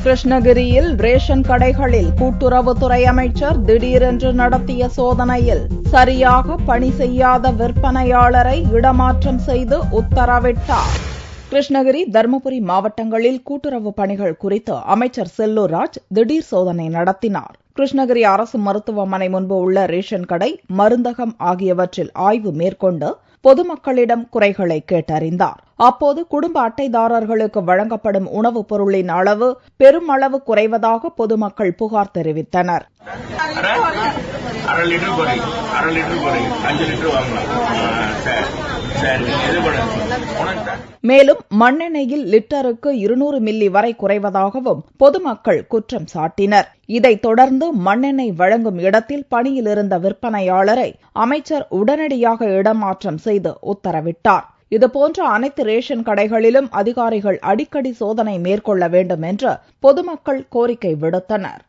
கிருஷ்ணகிரியில் ரேஷன் கடைகளில் கூட்டுறவுத்துறை அமைச்சர் திடீரென்று நடத்திய சோதனையில் சரியாக பணி செய்யாத விற்பனையாளரை இடமாற்றம் செய்து உத்தரவிட்டார். கிருஷ்ணகிரி, தருமபுரி மாவட்டங்களில் கூட்டுறவு பணிகள் குறித்து அமைச்சர் செல்லூர் ராஜ் திடீர் சோதனை நடத்தினார். கிருஷ்ணகிரி அரசு மருத்துவமனை முன்பு உள்ள ரேஷன் கடை, மருந்தகம் ஆகியவற்றில் ஆய்வு மேற்கொண்டு பொதுமக்களிடம் குறைகளை கேட்டறிந்தார். அப்போது குடும்ப அட்டைதாரர்களுக்கு வழங்கப்படும் உணவுப் பொருளின் அளவு பெருமளவு குறைவதாக பொதுமக்கள் புகார் தெரிவித்தனர். மேலும் மண்ணெண்ணெயில் லிட்டருக்கு 200 மில்லி வரை குறைவதாகவும் பொதுமக்கள் குற்றம் சாட்டினர். இதைத் தொடர்ந்து மண்ணெண்ணெய் வழங்கும் இடத்தில் பணியில் இருந்த விற்பனையாளரை அமைச்சர் உடனடியாக இடமாற்றம் செய்து உத்தரவிட்டார். இதுபோன்ற அனைத்து ரேஷன் கடைகளிலும் அதிகாரிகள் அடிக்கடி சோதனை மேற்கொள்ள வேண்டும் என்று பொதுமக்கள் கோரிக்கை விடுத்தனர்.